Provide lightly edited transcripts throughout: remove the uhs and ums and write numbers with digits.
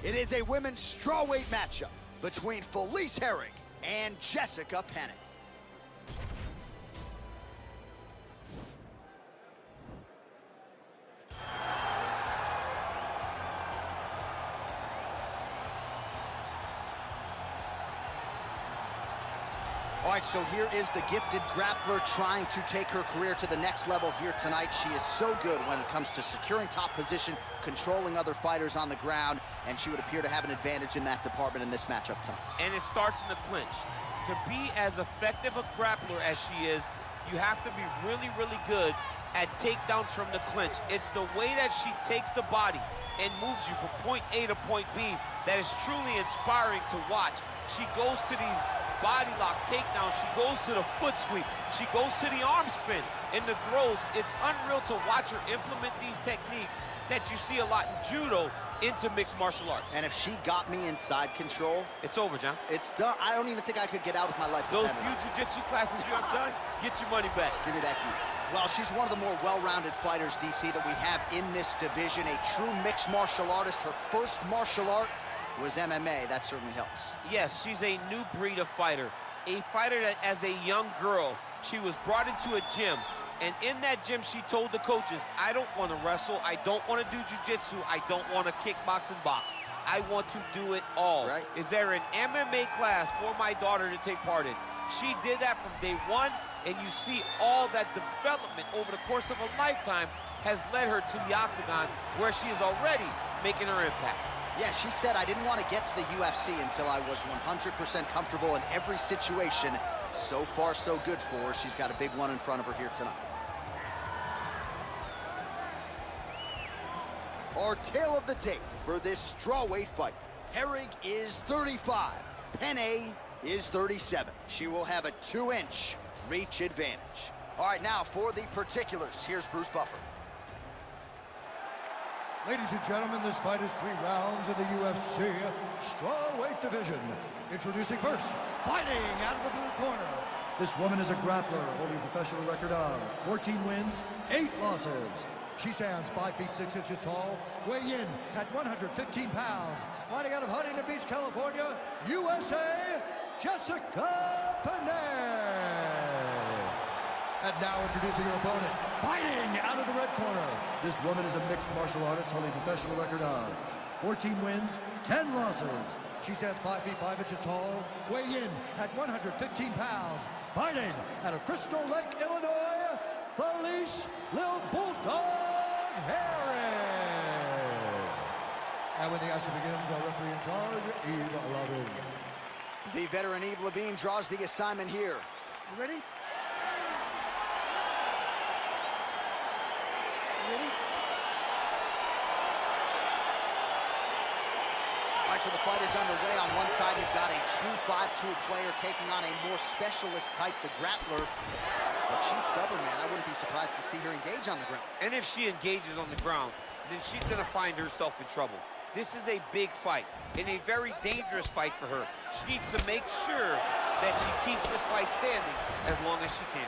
It is a women's strawweight matchup between Felice Herrig and Jessica Penne. All right, so here is the gifted grappler trying to take her career to the next level here tonight. She is so good when it comes to securing top position, controlling other fighters on the ground, and she would appear to have an advantage in that department in this matchup tonight. And it starts in the clinch. To be as effective a grappler as she is, you have to be really, really good at takedowns from the clinch. It's the way that she takes the body and moves you from point A to point B that is truly inspiring to watch. She goes to these body lock takedown, she goes to the foot sweep, she goes to the arm spin and the throws. It's unreal to watch her implement these techniques that you see a lot in judo into mixed martial arts. And if she got me inside control, it's over, John. It's done. I don't even think I could get out with my life. Those few jiu-jitsu classes you have done, get your money back. Give me that key. Well, she's one of the more well-rounded fighters, DC, that we have in this division. A true mixed martial artist. Her first martial art was MMA. That certainly helps. Yes, she's a new breed of fighter. A fighter that, as a young girl, she was brought into a gym. And in that gym, she told the coaches, I don't want to wrestle. I don't want to do jiu-jitsu. I don't want to kickbox and box. I want to do it all. Right. Is there an MMA class for my daughter to take part in? She did that from day one, and you see all that development over the course of a lifetime has led her to the octagon, where she is already making her impact. Yeah, she said, I didn't want to get to the UFC until I was 100% comfortable in every situation. So far, so good for her. She's got a big one in front of her here tonight. Our tale of the tape for this strawweight fight. Herrig is 35. Penne is 37. She will have a 2-inch reach advantage. All right, now for the particulars, here's Bruce Buffer. Ladies and gentlemen, this fight is 3 rounds in the UFC strawweight division. Introducing first, fighting out of the blue corner. This woman is a grappler holding a professional record of 14 wins, 8 losses. She stands 5 feet 6 inches tall, weighing in at 115 pounds. Fighting out of Huntington Beach, California, USA, Jessica Penne. And now introducing her opponent, fighting out of the red corner. This woman is a mixed martial artist holding a professional record of 14 wins, 10 losses. She stands 5 feet 5 inches tall, weighing in at 115 pounds. Fighting out of Crystal Lake, Illinois, Felice Lil Bulldog Herrig. And when the action begins, our referee in charge, Eve Levine. The veteran Eve Levine draws the assignment here. You ready? All right, so the fight is underway. On one side, you've got a true 5-tool player taking on a more specialist type, the grappler. But she's stubborn, man. I wouldn't be surprised to see her engage on the ground. And if she engages on the ground, then she's going to find herself in trouble. This is a big fight and a very dangerous fight for her. She needs to make sure that she keeps this fight standing as long as she can.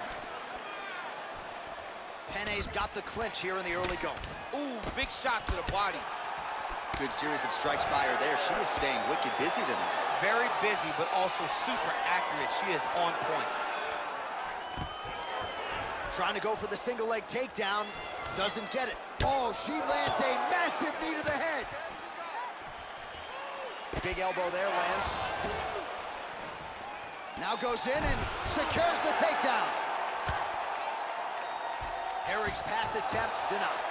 Penne's got the clinch here in the early going. Ooh, big shot to the body. Good series of strikes by her there. She is staying wicked busy tonight. Very busy, but also super accurate. She is on point. Trying to go for the single leg takedown. Doesn't get it. Oh, she lands a massive knee to the head. Big elbow there, lands. Now goes in and secures the takedown. Herrig's pass attempt denied.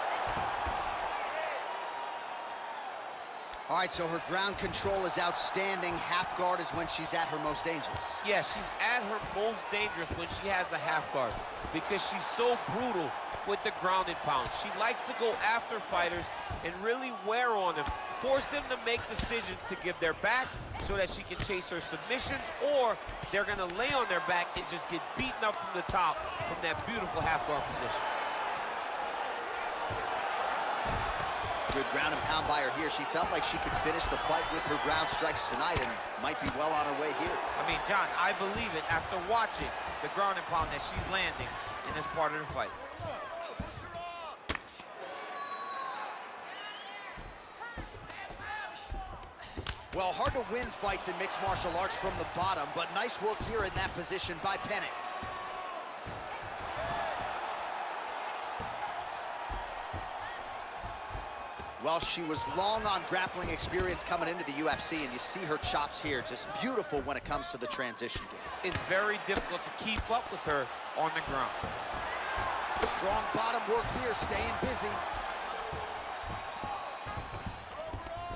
All right, so her ground control is outstanding. Half guard is when she's at her most dangerous. Yeah, she's at her most dangerous when she has a half guard because she's so brutal with the ground and pound. She likes to go after fighters and really wear on them, force them to make decisions to give their backs so that she can chase her submission, or they're gonna lay on their back and just get beaten up from the top from that beautiful half guard position. Good ground and pound by her here. She felt like she could finish the fight with her ground strikes tonight and might be well on her way here. I mean, John, I believe it after watching the ground and pound that she's landing in this part of the fight. Well, hard to win fights in mixed martial arts from the bottom, but nice work here in that position by Penne. Well, she was long on grappling experience coming into the UFC, and you see her chops here, just beautiful when it comes to the transition game. It's very difficult to keep up with her on the ground. Strong bottom work here, staying busy.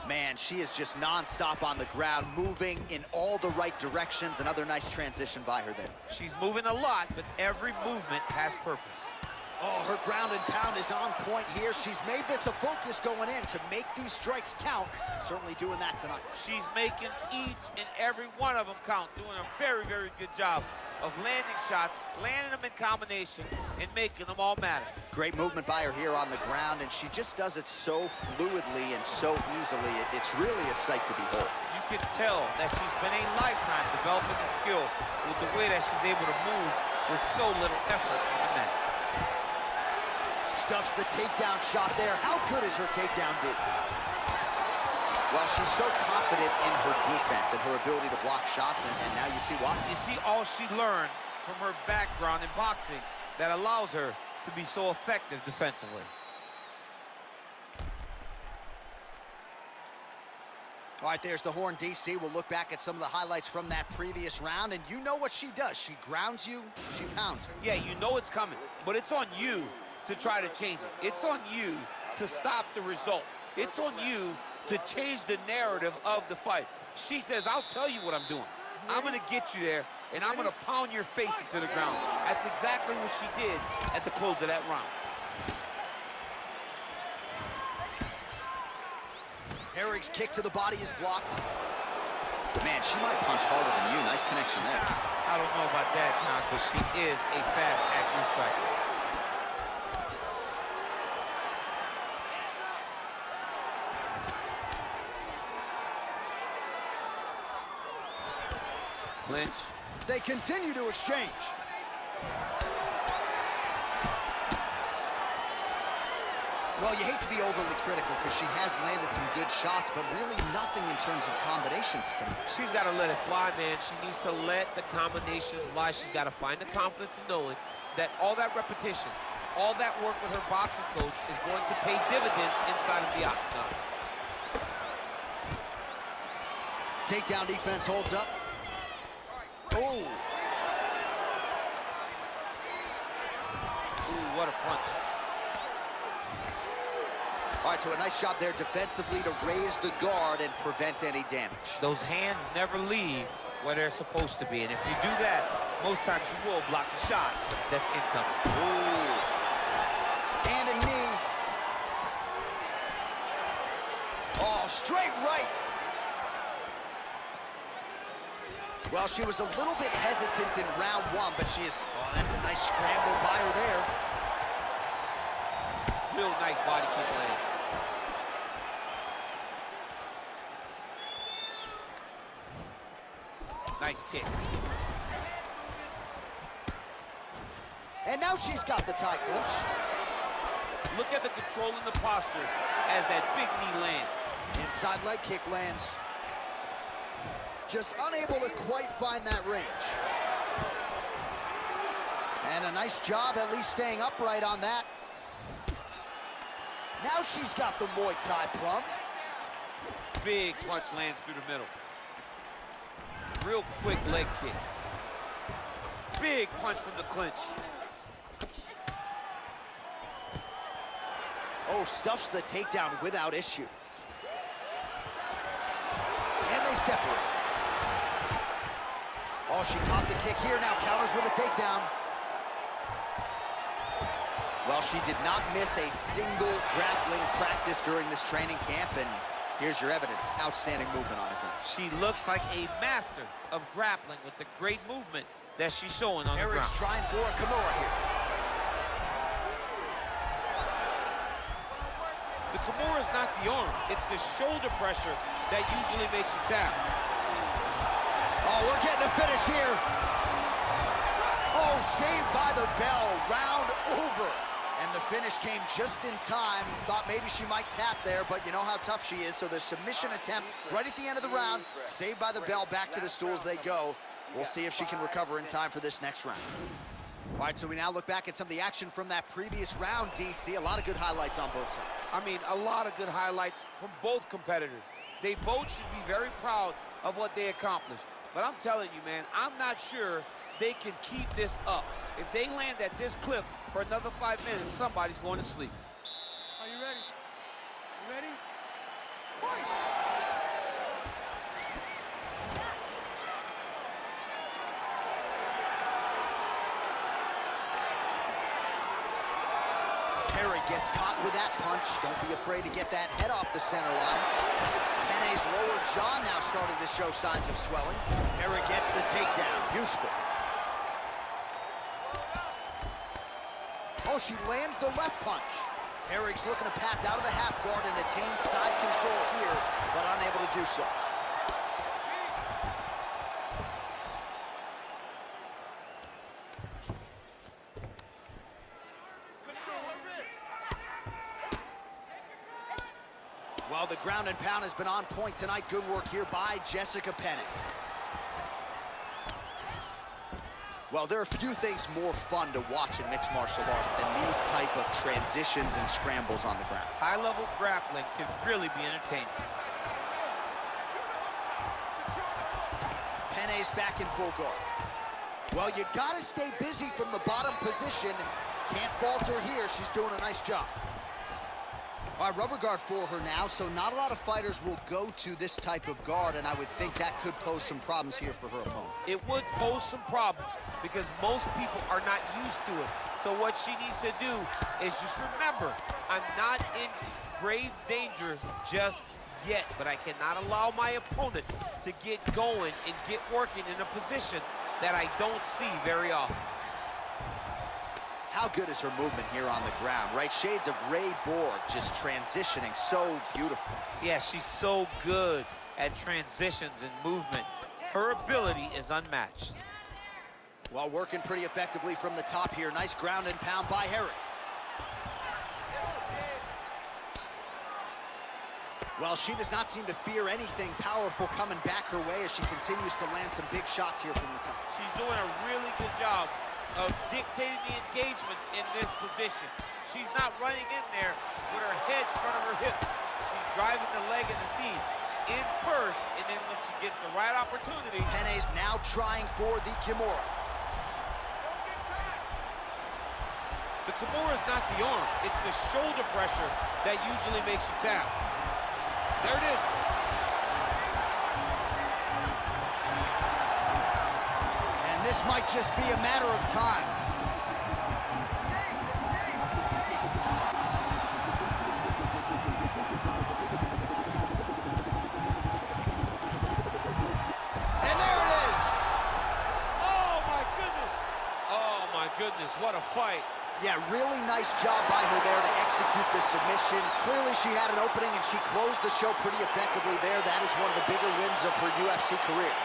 Man, she is just non-stop on the ground, moving in all the right directions. Another nice transition by her there. She's moving a lot, but every movement has purpose. Oh, her ground and pound is on point here. She's made this a focus going in to make these strikes count. Certainly doing that tonight. She's making each and every one of them count, doing a very, very good job of landing shots, landing them in combination, and making them all matter. Great movement by her here on the ground, and she just does it so fluidly and so easily. It's really a sight to behold. You can tell that she's been a lifetime developing the skill with the way that she's able to move with so little effort on the mat. Stuffs the takedown shot there. How good is her takedown D? Well, she's so confident in her defense and her ability to block shots, and now you see why. You see all she learned from her background in boxing that allows her to be so effective defensively. All right, there's the horn, DC. We'll look back at some of the highlights from that previous round, and you know what she does. She grounds you, she pounds you. Yeah, you know it's coming, but it's on you to try to change it. It's on you to stop the result. It's on you to change the narrative of the fight. She says, I'll tell you what I'm doing. I'm gonna get you there, and I'm gonna pound your face into the ground. That's exactly what she did at the close of that round. Herrig's kick to the body is blocked. Man, she might punch harder than you. Nice connection there. I don't know about that, John, but she is a fast, accurate striker. Clinch. They continue to exchange. Well, you hate to be overly critical because she has landed some good shots, but really nothing in terms of combinations tonight. She's got to let it fly, man. She needs to let the combinations fly. She's got to find the confidence in knowing that all that repetition, all that work with her boxing coach is going to pay dividends inside of the octagon. Takedown defense holds up. Oh. Ooh, what a punch. All right, so a nice shot there defensively to raise the guard and prevent any damage. Those hands never leave where they're supposed to be, and if you do that, most times you will block the shot that's incoming. Ooh. And a knee. Oh, straight right. Well, she was a little bit hesitant in round one, but she is, oh, that's a nice scramble by her there. Real nice body kick land. Nice kick. And now she's got the tie clinch. Look at the control in the postures as that big knee lands. Inside leg kick lands. Just unable to quite find that range. And a nice job at least staying upright on that. Now she's got the Muay Thai plum. Big punch lands through the middle. Real quick leg kick. Big punch from the clinch. Oh, stuffs the takedown without issue. And they separate. Oh, she caught the kick here, now counters with a takedown. Well, she did not miss a single grappling practice during this training camp, and here's your evidence. Outstanding movement on the ground. She looks like a master of grappling with the great movement that she's showing on the ground. Herrig's trying for a Kimura here. The Kimura is not the arm. It's the shoulder pressure that usually makes you tap. Oh, we're getting a finish here. Oh, saved by the bell. Round over. And the finish came just in time. Thought maybe she might tap there, but you know how tough she is. So the submission attempt right at the end of the round, saved by the bell, back to the stools they go. We'll see if she can recover in time for this next round. All right, so we now look back at some of the action from that previous round, DC. A lot of good highlights on both sides. I mean, a lot of good highlights from both competitors. They both should be very proud of what they accomplished. But I'm telling you, man, I'm not sure they can keep this up. If they land at this clip for another 5 minutes, somebody's going to sleep. Are you ready? You ready? Fight! Herrig gets caught with that punch. Don't be afraid to get that head off the center line. Penne's lower jaw now starting to show signs of swelling. Herrig gets the takedown. Useful. Oh, she lands the left punch. Herrig's looking to pass out of the half guard and attain side control here, but unable to do so. Well, the ground and pound has been on point tonight. Good work here by Jessica Penne. Well, there are few things more fun to watch in mixed martial arts than these type of transitions and scrambles on the ground. High-level grappling can really be entertaining. Penne's back in full guard. Well, you gotta stay busy from the bottom position. Can't falter here. She's doing a nice job. All right, rubber guard for her now, so not a lot of fighters will go to this type of guard, and I would think that could pose some problems here for her opponent. It would pose some problems because most people are not used to it. So what she needs to do is just remember, I'm not in grave danger just yet, but I cannot allow my opponent to get going and get working in a position that I don't see very often. How good is her movement here on the ground, right? Shades of Ray Borg, just transitioning so beautiful. Yeah, she's so good at transitions and movement. Her ability is unmatched. Well, working pretty effectively from the top here. Nice ground and pound by Herrig. Well, she does not seem to fear anything powerful coming back her way as she continues to land some big shots here from the top. She's doing a really good job of dictating the engagements in this position. She's not running in there with her head in front of her hip. She's driving the leg and the knee in first, and then when she gets the right opportunity. Penne's now trying for the Kimura. The Kimura is not the arm. It's the shoulder pressure that usually makes you tap. There it is. This might just be a matter of time. Escape, escape, escape. And there it is. Oh, my goodness. Oh, my goodness, what a fight. Yeah, really nice job by her there to execute the submission. Clearly she had an opening and she closed the show pretty effectively there. That is one of the bigger wins of her UFC career.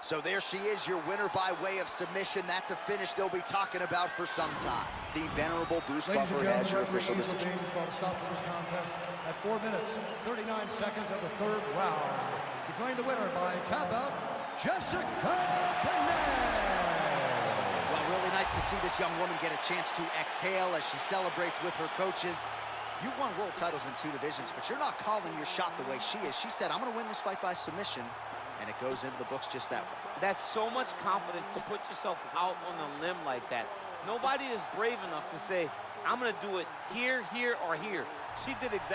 So there she is, your winner by way of submission. That's a finish they'll be talking about for some time. The venerable Bruce Buffer has your official decision. Is going to stop this contest at 4 minutes, 39 seconds of the third round. Declaring the winner by tap out, Jessica Penne. Well, really nice to see this young woman get a chance to exhale as she celebrates with her coaches. You've won world titles in 2 divisions, but you're not calling your shot the way she is. She said, I'm going to win this fight by submission. And it goes into the books just that way. That's so much confidence to put yourself out on a limb like that. Nobody is brave enough to say, I'm going to do it here, here, or here. She did exactly